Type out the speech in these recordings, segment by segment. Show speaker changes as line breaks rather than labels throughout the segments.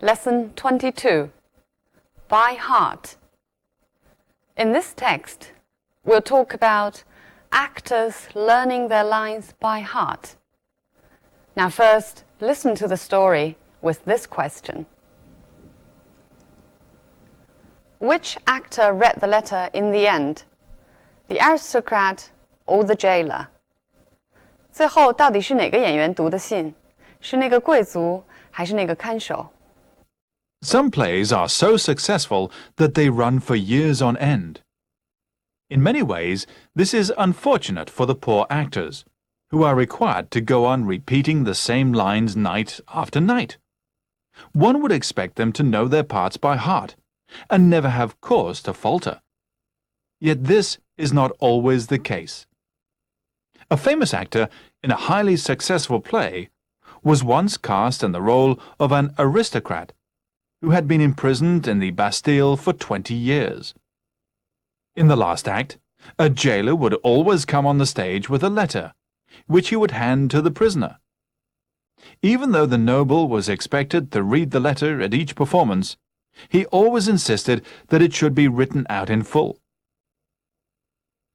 Lesson 22. By heart. In this text, we'll talk about actors learning their lines by heart. Now first, listen to the story with this question. Which actor read the letter in the end? The aristocrat or the jailer? 最后到底是哪个演员读的信？是那个贵族还是那个看守？
Some plays are so successful that they run for years on end. In many ways, this is unfortunate for the poor actors, who are required to go on repeating the same lines night after night. One would expect them to know their parts by heart, and never have cause to falter. Yet this is not always the case. A famous actor in a highly successful play was once cast in the role of an aristocrat who had been imprisoned in the Bastille for 20 years. In the last act, a jailer would always come on the stage with a letter, which he would hand to the prisoner. Even though the noble was expected to read the letter at each performance, he always insisted that it should be written out in full.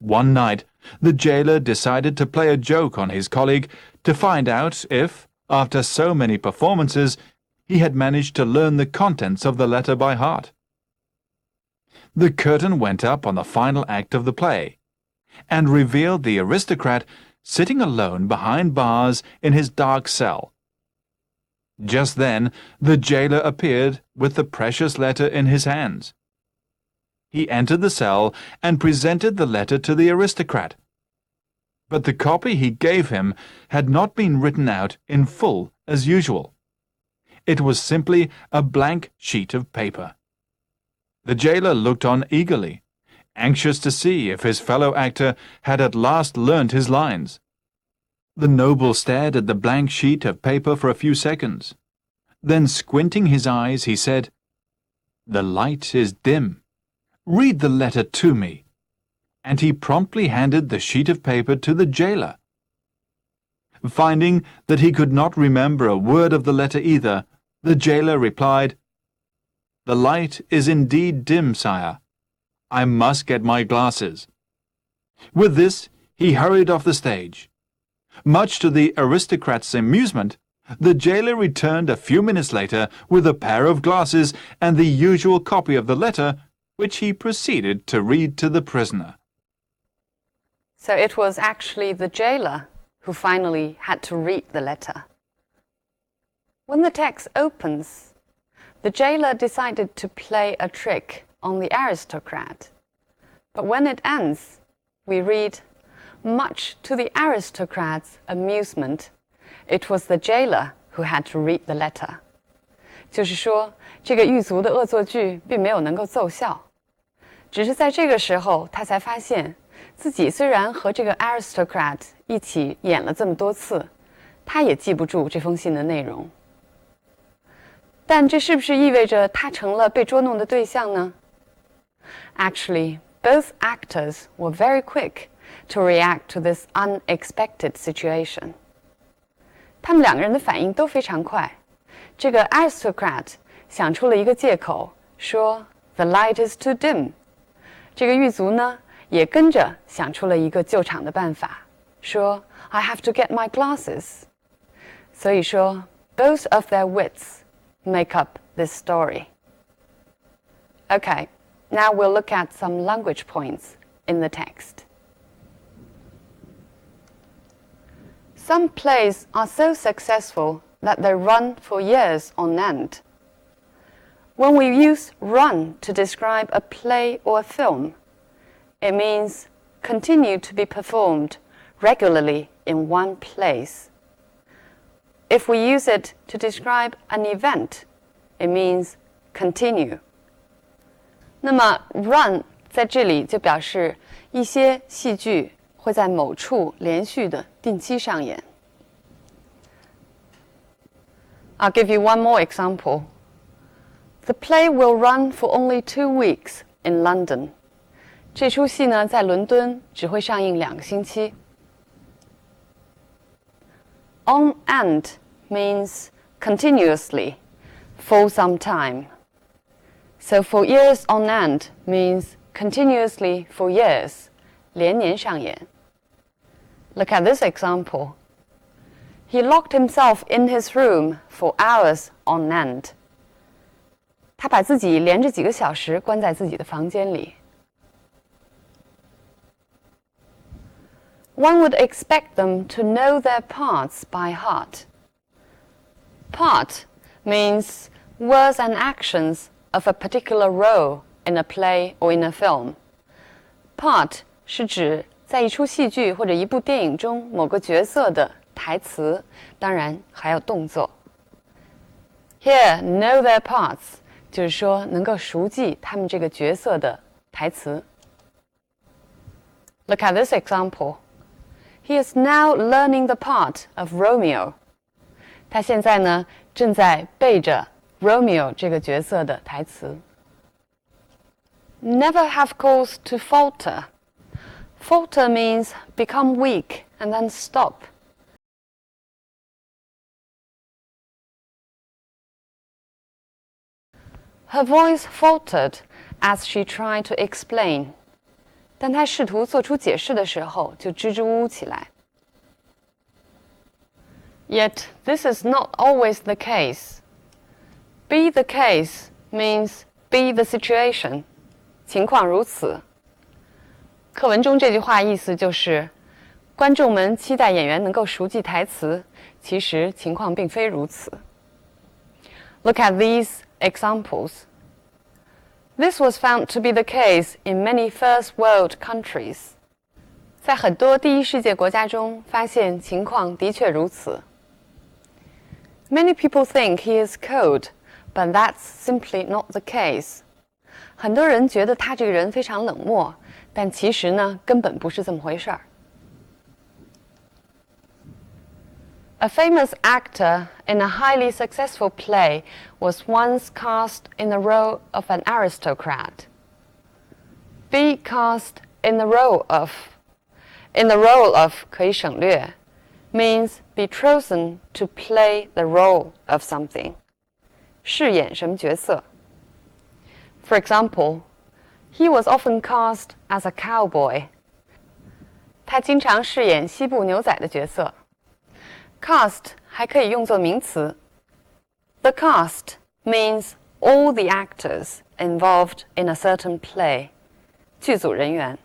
One night, the jailer decided to play a joke on his colleague to find out if, after so many performances, he had managed to learn the contents of the letter by heart. The curtain went up on the final act of the play, and revealed the aristocrat sitting alone behind bars in his dark cell. Just then, the jailer appeared with the precious letter in his hands. He entered the cell and presented the letter to the aristocrat. But the copy he gave him had not been written out in full as usual. It was simply a blank sheet of paper. The jailer looked on eagerly, anxious to see if his fellow actor had at last learnt his lines. The noble stared at the blank sheet of paper for a few seconds. Then, squinting his eyes, he said, "The light is dim. Read the letter to me." And he promptly handed the sheet of paper to the jailer. Finding that he could not remember a word of the letter either, the jailer replied, "The light is indeed dim, sire. I must get my glasses." With this, he hurried off the stage. Much to the aristocrat's amusement, the jailer returned a few minutes later with a pair of glasses and the usual copy of the letter, which he proceeded to read to the prisoner.
So it was actually the jailer who finally had to read the letter. When the text opens, the jailer decided to play a trick on the aristocrat. But when it ends, we read, much to the aristocrat's amusement, it was the jailer who had to read the letter. 就是说，这个狱卒的恶作剧并没有能够奏效，只是在这个时候，他才发现自己虽然和这个 aristocrat 一起演了这么多次，他也记不住这封信的内容。但这是不是意味着他成了被捉弄的对象呢？ Actually, both actors were very quick to react to this unexpected situation. 他们两个人的反应都非常快。这个 aristocrat 想出了一个借口，说 "The light is too dim." 这个狱卒呢，也跟着想出了一个救场的办法，说 "I have to get my glasses." 所以说 both of their wits make up this story. Okay, now we'll look at some language points in the text. Some plays are so successful that they run for years on end. When we use run to describe a play or a film, it means continue to be performed regularly in one place. If we use it to describe an event, it means continue. 那么 run 在这里就表示一些戏剧会在某处连续的定期上演。I'll give you one more example. The play will run for only 2 weeks in London. 这出戏呢，在伦敦只会上映2个星期。On end means continuously, for some time. So for years on end means continuously for years, 连年上演. Look at this example. He locked himself in his room for hours on end. 他把自己连着几个小时关在自己的房间里。One would expect them to know their parts by heart. Part means words and actions of a particular role in a play or in a film. Part 是指在一出戏剧或者一部电影中某个角色的台词，当然还有动作。Here, know their parts 就是说能够熟记他们这个角色的台词。Look at this example. He is now learning the part of Romeo. 他现在呢正在背着 Romeo 这个角色的台词。Never have cause to falter. Falter means become weak and then stop. Her voice faltered as she tried to explain. 当她试图做出解释的时候，就支支吾吾起来。Yet this is not always the case. Be the case means be the situation. 情况如此。课文中这句话意思就是，观众们期待演员能够熟记台词，其实情况并非如此。Look at these examples. This was found to be the case in many first world countries. 在很多第一世界国家中，发现情况的确如此。Many people think he is cold, but that's simply not the case. 很多人觉得他这个人非常冷漠，但其实呢，根本不是这么回事儿。A famous actor in a highly successful play was once cast in the role of an aristocrat. Be cast in the role of. In the role of 可以省略 means be chosen to play the role of something. 饰演什么角色 For example, he was often cast as a cowboy. 他经常饰演西部牛仔的角色。Cast 还可以用作名词。The cast means all the actors involved in a certain play. 剧组人员。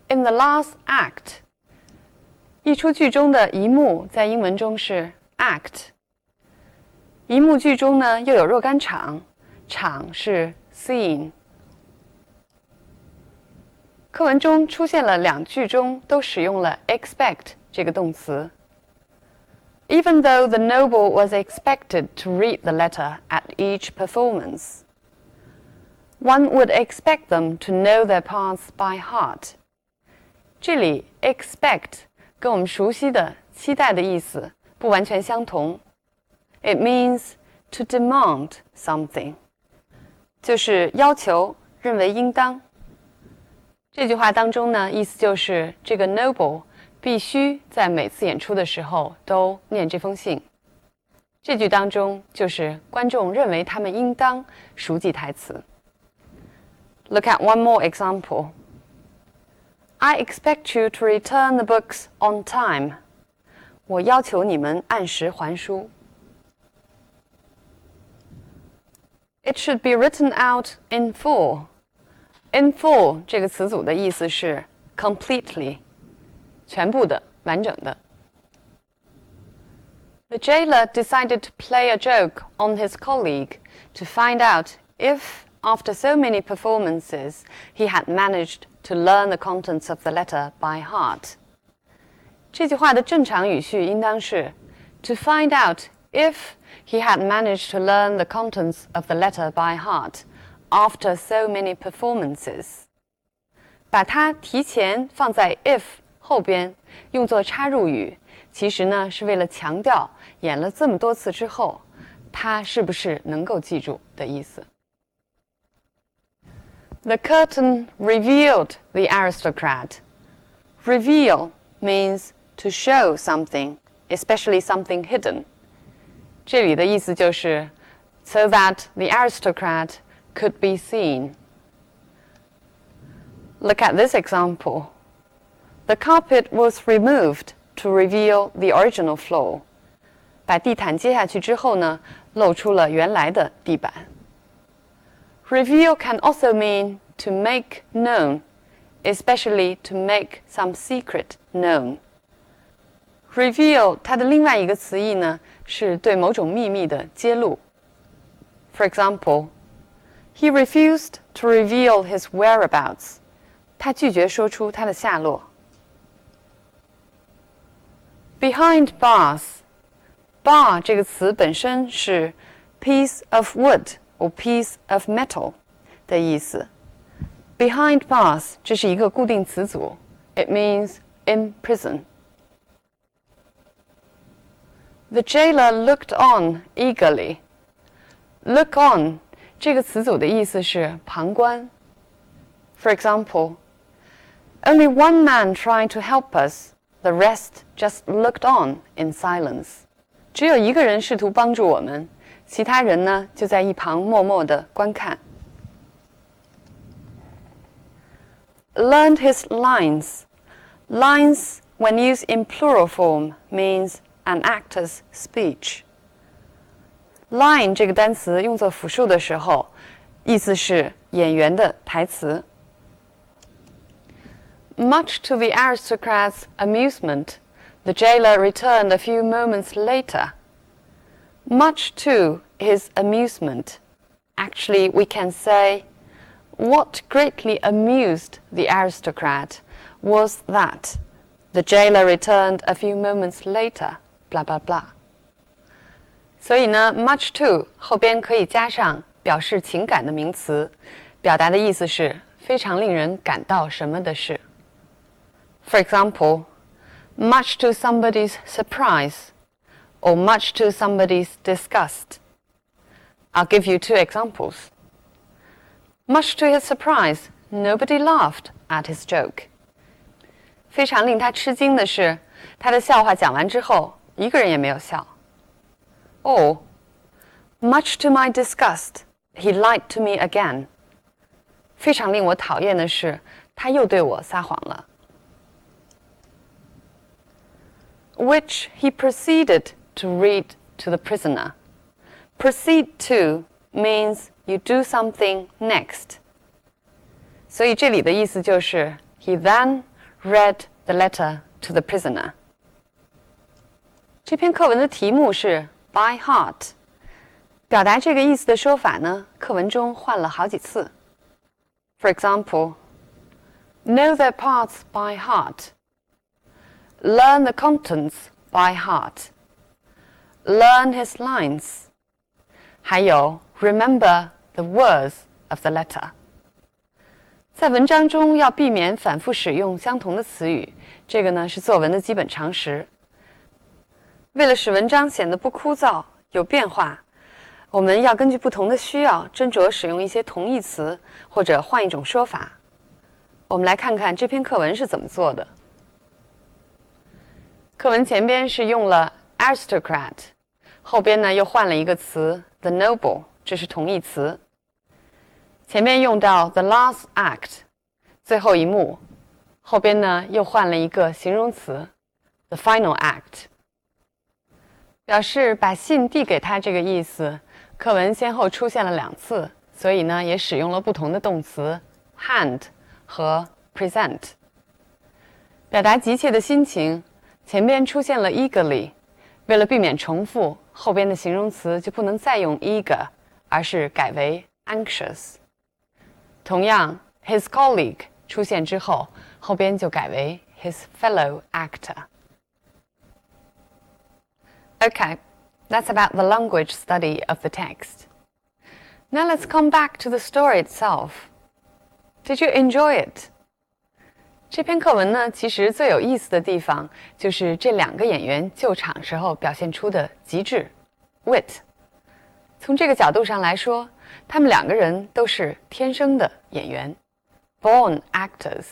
In the last act, 一出剧中的一幕在英文中是 act。一幕剧中呢又有若干场，场是 scene。课文中出现了两句中都使用了 expect 这个动词。Even though the noble was expected to read the letter at each performance, one would expect them to know their parts by heart. 这里 expect 跟我们熟悉的期待的意思不完全相同。It means to demand something. 就是要求，认为应当。这句话当中呢，意思就是这个 noble 必须在每次演出的时候都念这封信。这句当中就是观众认为他们应当熟记台词。Look at one more example. I expect you to return the books on time. 我要求你们按时还书。It should be written out in full. In full 这个词组的意思是 completely, 全部的，完整的。The jailer decided to play a joke on his colleague to find out if, after so many performances, he had managed to learn the contents of the letter by heart. 这句话的正常语序应当是 to find out if he had managed to learn the contents of the letter by heart after so many performances. 把它提前放在 if 后边，用作插入语，其实呢是为了强调演了这么多次之后，他是不是能够记住的意思。The curtain revealed the aristocrat. Reveal means to show something, especially something hidden. 这里的意思就是 so that the aristocrat could be seen. Look at this example. The carpet was removed to reveal the original floor. 把地毯揭下去之后呢，露出了原来的地板。Reveal can also mean to make known, especially to make some secret known. Reveal 它的另外一个词义呢，是对某种秘密的揭露。For example, he refused to reveal his whereabouts. 他拒绝说出他的下落。Behind bars, bar 这个词本身是 piece of wood or piece of metal 的意思。Behind bars 这是一个固定词组 ，it means in prison. The jailer looked on eagerly. Look on 这个词组的意思是旁观。For example, only one man tried to help us. The rest just looked on in silence. 只有一个人试图帮助我们，其他人呢就在一旁默默地观看。Learned his lines. Lines, when used in plural form, means an actor's speech. Line 这个单词用作复数的时候，意思是演员的台词。Much to the aristocrat's amusement, the jailer returned a few moments later. Much to his amusement. Actually, we can say, what greatly amused the aristocrat was that the jailer returned a few moments later, blah blah blah. 所以呢 much to 后边可以加上表示情感的名词，表达的意思是非常令人感到什么的事。For example, much to somebody's surprise, or much to somebody's disgust. I'll give you two examples. Much to his surprise, nobody laughed at his joke. 非常令他吃惊的是，他的笑话讲完之后，一个人也没有笑。Or, much to my disgust, he lied to me again. 非常令我讨厌的是，他又对我撒谎了。Which he proceeded to read to the prisoner. Proceed to means you do something next. 所以这里的意思就是 he then read the letter to the prisoner. 这篇课文的题目是 by heart. 表达这个意思的说法呢，课文中换了好几次。For example, know their parts by heart. Learn the contents by heart. Learn his lines. 还有 remember the words of the letter. 在文章中要避免反复使用相同的词语，这个呢是作文的基本常识。为了使文章显得不枯燥、有变化，我们要根据不同的需要斟酌使用一些同义词，或者换一种说法。我们来看看这篇课文是怎么做的。课文前边是用了 aristocrat， 后边呢又换了一个词 the noble， 这是同义词。前面用到 the last act， 最后一幕，后边呢又换了一个形容词 the final act， 表示把信递给他这个意思。课文先后出现了2次，所以呢也使用了不同的动词 hand 和 present。表达急切的心情，前边出现了 eagerly， 为了避免重复，后边的形容词就不能再用 eager， 而是改为 anxious。同样 his colleague 出现之后，后边就改为 his fellow actor。 Okay, that's about the language study of the text. Now let's come back to the story itself. Did you enjoy it? 这篇课文呢，其实最有意思的地方就是这2个演员救场时候表现出的极致 wit。从这个角度上来说，他们2个人都是天生的演员 born actors。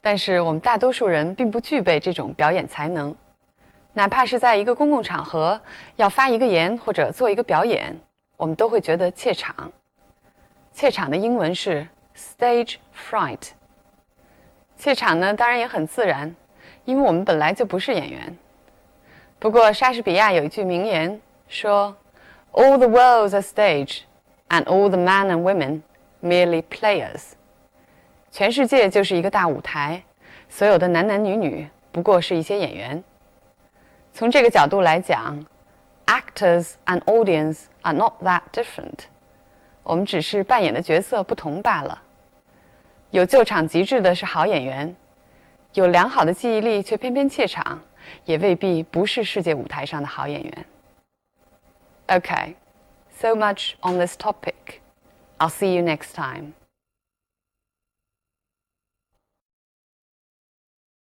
但是我们大多数人并不具备这种表演才能。哪怕是在一个公共场合要发一个言或者做一个表演，我们都会觉得怯场。怯场的英文是 stage fright。怯场呢，当然也很自然，因为我们本来就不是演员。不过莎士比亚有一句名言说 All the world's a stage, and all the men and women merely players。 全世界就是一个大舞台，所有的男男女女不过是一些演员。从这个角度来讲 Actors and audience are not that different。 我们只是扮演的角色不同罢了。有救场极致的是好演员，有良好的记忆力却偏偏怯场，也未必不是世界舞台上的好演员。Okay, so much on this topic. I'll see you next time.